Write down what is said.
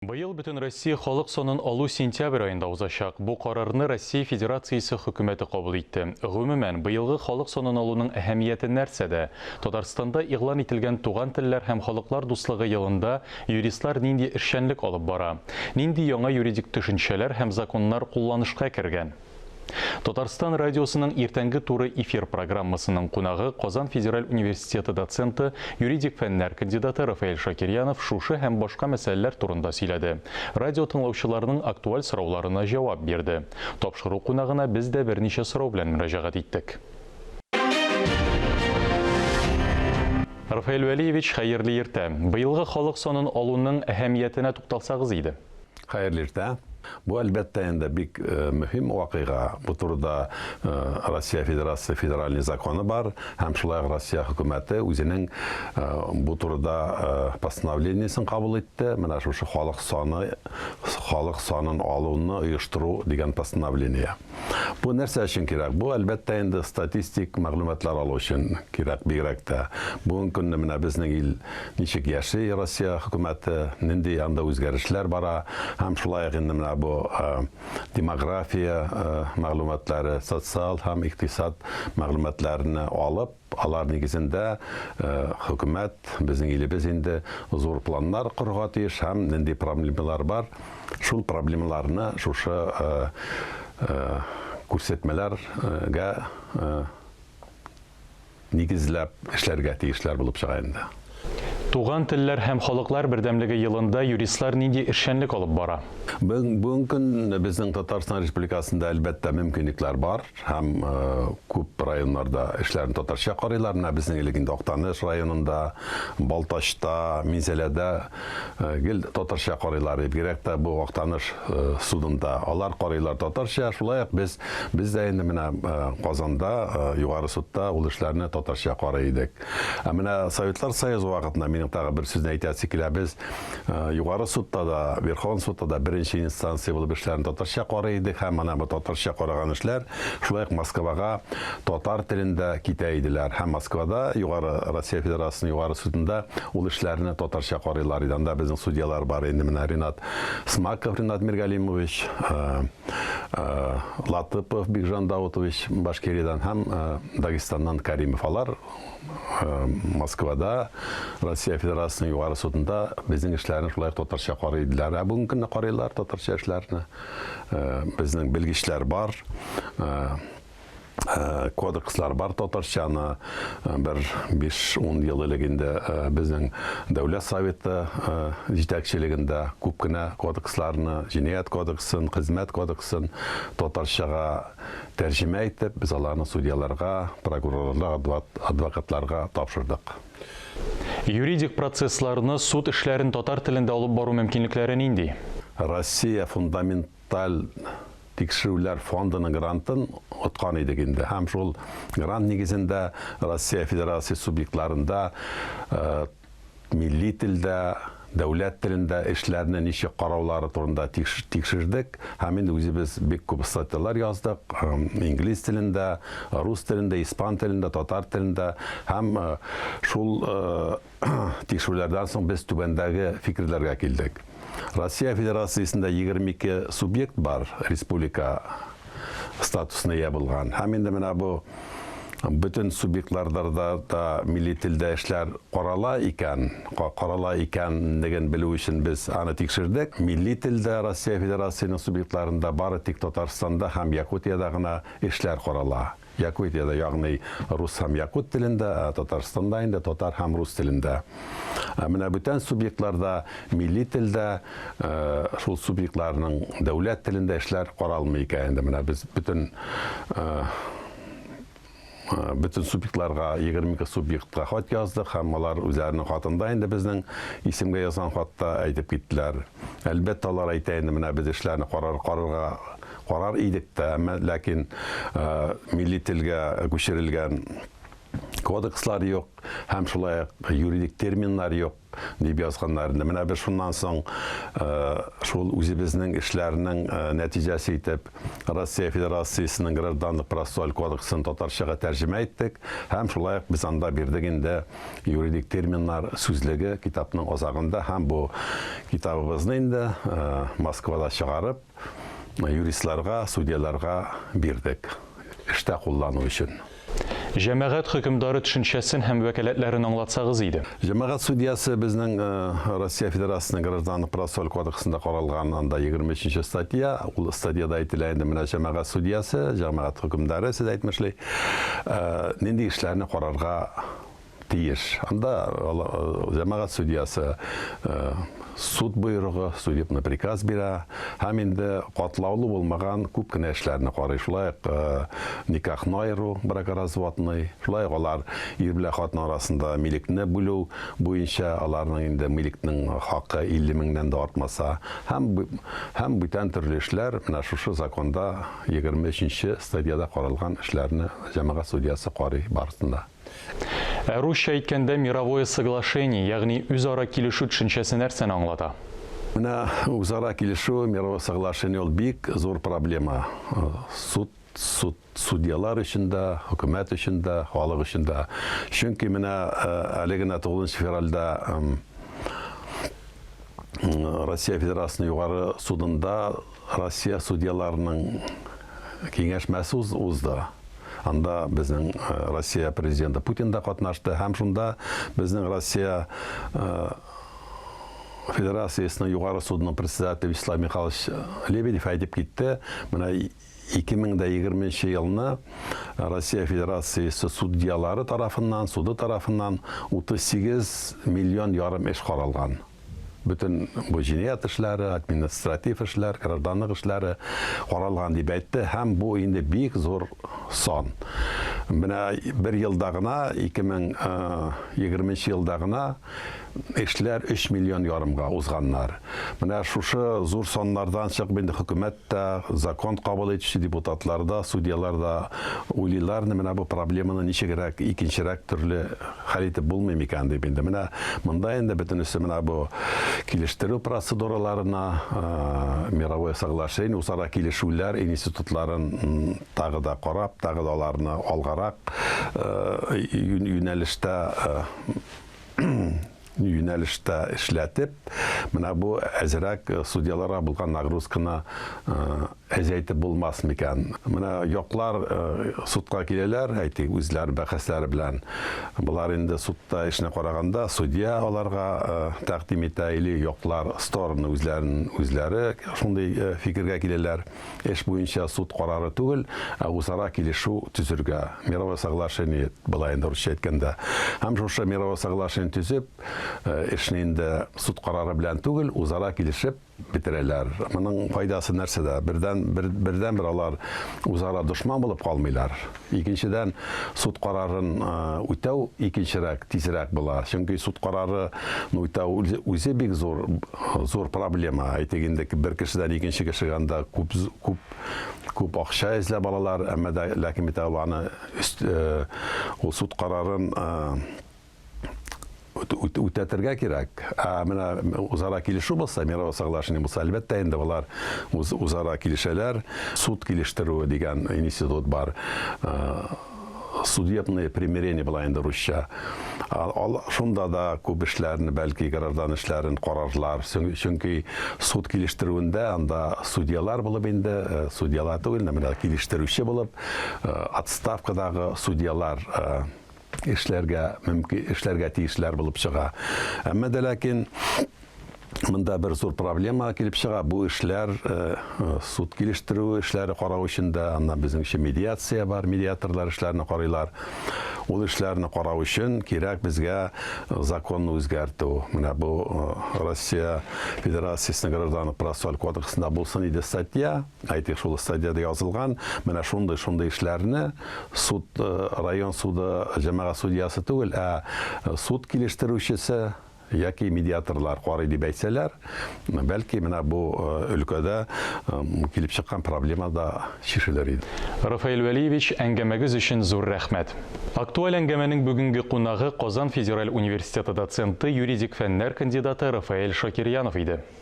Быйыл бүтін Россия халық сонын алу сентябрь айында узашак. Бу карарны Россия Федерациясы хөкүмәте кабул итте. Гомумән, быйылгы халық сонын алуның әһәмияте нәрсәдә? Татарстанда игълан ителгән туган телләр һәм халыклар дуслыгы елында юристлар нинди эшчәнлек алып бара? Нинди яңа юридик төшенчәләр һәм законнар кулланышка кергән? Татарстан радиосының иртәнге туры эфир программасының кунагы Казан Федераль университеты доценты, юридик фәннәр кандидаты Рафаэль Шакирьянов шушы һәм башка мәсьәләләр турында сөйләде. Радио тыңлаучыларының актуаль сорауларына җавап бирде. Тапшыру кунагына без дә берничә сорау белән мөрәҗәгать иттек. Рафаэль Вәлиевич, хәерле иртә. Быелгы халык санын алуның әһәмиятенә тукталсагыз иде. Хәерле иртә. Bu әлбәттә инде бик мөһим вакыйга. Бу турыда Россия Федерация федеральный законы бар, һәм шулай Россия хөкүмәте үзенең бу турыда постановлениесен кабул итте. Менә шушы халык санын алуны оештыру дигән постановление. Бу нәрсә өчен кирәк? Бу әлбәттә инде статистик мәгълүматлар алу өчен кирәк бигрәк тә. Бүгенге көндә менә безнең ил ничек яши, Россия хөкүмәте нинди анда үзгәрешләр бара, һәм шулай инде bu демография мәгълүматлары, социаль һәм икътисад мәгълүматларны алып, алар нигезендә хөкүмәт безнең илебез инде зур планнар корырга тиеш, һәм нинди проблемалар бар, шул проблемаларны шушы күрсәтмәләргә нигезләп эшләргә тиешләр булып чыга инде. Туган телләр һәм халыклар бердәмлеге елында юристлар нинди эшчәнлек алып бара? Бүгенге көн безнең Татарстан Республикасында әлбәттә мөмкинлекләр бар, һәм күп районнарда эшләрне татарча карыйлар. Менә безнең илегендә Актаныш районында, Балтачта, Минзәләдә гел татарча карыйлар. Бигрәк тә бу Актаныш судында алар карыйлар татарча. Шулай ук без дә инде менә Казанда, югары судта ул эшләрне татарча карый идек. Менә Советлар Союзы вакытында тагы бер сүзне әйтәсе килә, без югары судта да, Верховный судта да беренче инстанция булып эшләрне татарча карый идек, һәм менә бу татарча караган эшләр шулай ук Москвага татар телендә китә иделәр, һәм Москвада югары Россия Федерациясының югары судында ул эшләрне татарча карыйлар иде. Анда безнең судьялар бар инде, менә Ринат Смаков, Ринат Миргалимович, Латыпов Бикжан Даутович Башкириядән һәм Дагестаннан Каримов, алар Москвада Россия Федерациясының югары судында безнең эшләрне шулай татарча карый иделәр. Бүгенге көнне карыйлар татарча эшләрне. Безнең белгечләр бар, кодекслар бар татарчаны. Бер 5-10 ел элегендә безнең Дәүләт Советы җитәкчелегендә күп кенә кодексларны, Җинаять кодексын, Хезмәт кодексын татарчага тәрҗемә итеп, без аларны судьяларга, прокурорларга, адвокатларга тапшырдык. Юридик процессларны, суд эшләрен татар телендә алып бару мөмкинлекләре нинди? Россия фундаменталь тикшерүләр фондының грантын откан идек инде. Һәм шул грант нигезендә Россия Федерация субъектларында милли телдә, дәүләт телендә эшләрне ничек караулары турында тикшердек. Һәм инде үзебез бик күп статьялар яздык. Инглиз телендә, рус телендә, испан телендә, татар телендә. Һәм шул тикшерүләрдән соң без түбәндәге фикерләргә килдек. Россия Федерациясында 22 субъект бар, республика статусына ия булган. Һәм инде менә бу bütün субъектларда да милли телдә эшләр карала икән диген белү өчен без аны тикшердек. Милли телдә Россия Федерациясының субъектларында бары тик Татарстанда һәм Якутиядә гына эшләр карала. Якутиядә, ягъни рус һәм якут телендә, Татарстанда инде татар һәм рус телендә. Менә бүтән субъектларда милли телдә шул субъектларның дәүләт телендә эшләр каралмый икән. Менә без bütün субъектларга 22 субъектка хат яздык, һәм алар үзләренең хатында инде безнең исемгә язган хатта әйтеп киттеләр. Әлбәттә алар әйтә инде менә без эшләрне карар идек тә, ләкин милли телгә күчерелгән кодекслар юк, һәм шулай юридик терминнар юк. дип язганнар. Менә без шуннан соң шул үзебезнең эшләрнең нәтиҗәсе итеп Россия Федерациясының гражданлык процессуаль кодексын татарчага тәрҗемә иттек. Һәм шулай ук без анда бирдек инде юридик терминнар сүзлеге китапның азагында. Һәм бу китабыбызны инде Москвада чыгарып юристларга, судьяларга бирдек. Эштә куллану өчен. Җәмәгать хөкемдары төшенчәсен һәм вәкаләтләрен аңлатсагыз иде. Җәмәгать судьясы безнең Россия Федерациясының гражданлык процессуаль кодексында каралган анда 23 статья. Ул статьяда әйтелә инде менә җәмәгать судьясы, җәмәгать хөкемдары сез әйтмешли, нинди эшләрне карарга тиеш. Анда җәмәгать судьясы суд буйрыгы, судебный приказ бирә, һәм инде катлаулы булмаган күп кенә эшләрне карый. Шулай никахны айыру, бракоразводный, шулай алар ир белән хатын арасында милекне бүлү буенча аларның инде милекнең хакы 50 меңнән дә артмаса, һәм бүтән төрле эшләр менә шушы законда 23 статьяда каралган эшләрне җәмәгать судьясы карый барысында. Русча әйткәндә мировое соглашение, ягъни үзара килешү төшенчәсе нәрсәне аңлата? Менә үзара килешү, мировое соглашение ул бик зур проблема. Судьялар өчен дә, хөкүмәт өчен дә, халык өчен дә. Чөнки менә әле генә 9 февральдә Россия Федерациясының югары судында Россия судьяларының киңәшмәсе узды. Анда безнең Россия президенты Путин да катнашты, һәм шунда безнең Россия Федерациясының югары судының председателе Вячеслав Михайлович Лебедев әйтеп китте. Менә 2020 елны Россия Федерациясы судьялары тарафыннан, суды тарафыннан 38 миллион ярым эш каралган. Bütün bu cinayet işleri, administratif işler, gражданлык işleri karalgan diye әйтте, һәм bu indi бик зур сан. Менә bir елда гына 2020 елда гына эшләр 3 миллион ярымга узганнар. Менә шушы зур саннардан чыгып инде хөкүмәт тә, закон кабул итүче депутатлар да, судьялар да уйлыйлар, менә бу проблеманы ничегрәк, икенчерәк төрле хәл итеп булмый микән дип инде. Менә монда инде бөтенесе менә бу килештерү процедураларына, мировое соглашение, усара килешүләр институтларын тагы да карап, тагы да аларны алгарак юнәлештә эшләтеп, менә бу әзрәк судьяларга булган нагрузканы әзәйтеп булмас микән. Менә яклар судка киләләр, әйтик, үзләр бәхәсләре белән. Булар инде судта эшне караганда судья аларга тәкъдим итә, или яклар стороны үзләре шундый фикергә киләләр. Эш буенча суд карары түгел, үзара килешү төзергә. Мировое соглашение була инде русча әйткәндә. Һәм шушы мировое соглашение төзеп, эшне инде суд карары белән түгел, үзара килешеп битерәләр. Моның файдасы нәрсәдә? Бердән бер алар үзара дошман булып калмыйлар. Икенчедән суд карарын үтәү икенчерәк, тизрәк була. Чөнки суд карары үтәү үзе бик зур проблема. Әйтик инде бер кешедән икенче кешегә анда күп акча эзләп алалар, әмма дә ләкин бит аларны ул суд карарын үтәтергә кирәк. Менә үзара килешү булса, мировое соглашение булса, әлбәттә инде булар үзара килешәләр. Суд килештерү дигән институт бар. Судебное примирение була инде русча. Шунда да күп эшләрне, бәлки граждан эшләрен карарлар. Чөнки суд килештерүендә анда судьялар булып инде, судьялар түгел, менә килештерүче булып, отставкадагы судьялар эшләргә тиешләр булып чыга. Әмма дә ләкин монда бер зур проблема килеп чыга. Бу эшләр суд килештерү эшләре карау өчен дә анда безнеңчә медиация бар, медиаторлар эшләрне карыйлар. Ул эшләрне карау өчен кирәк безгә законны үзгәртү. Менә бу Россия Федерациясының гражданлык процессуаль кодексында булсын иде статья, әйтик шул статьяда язылган, менә шундый эшләрне суд, район суды, җәмәгать судьясы түгел, суд килештерүчесе яки медиаторлар карый дип әйтсәләр, бәлки менә бу өлкәдә килеп чыккан проблема да шешелер иде. Рафаэль Вәлиевич, әңгәмәгез өчен зур рәхмәт. Актуаль әңгәмәнең бүгенге кунагы Казан Федераль университеты доценты, юридик фәннәр кандидаты Рафаэль Шакирьянов иде.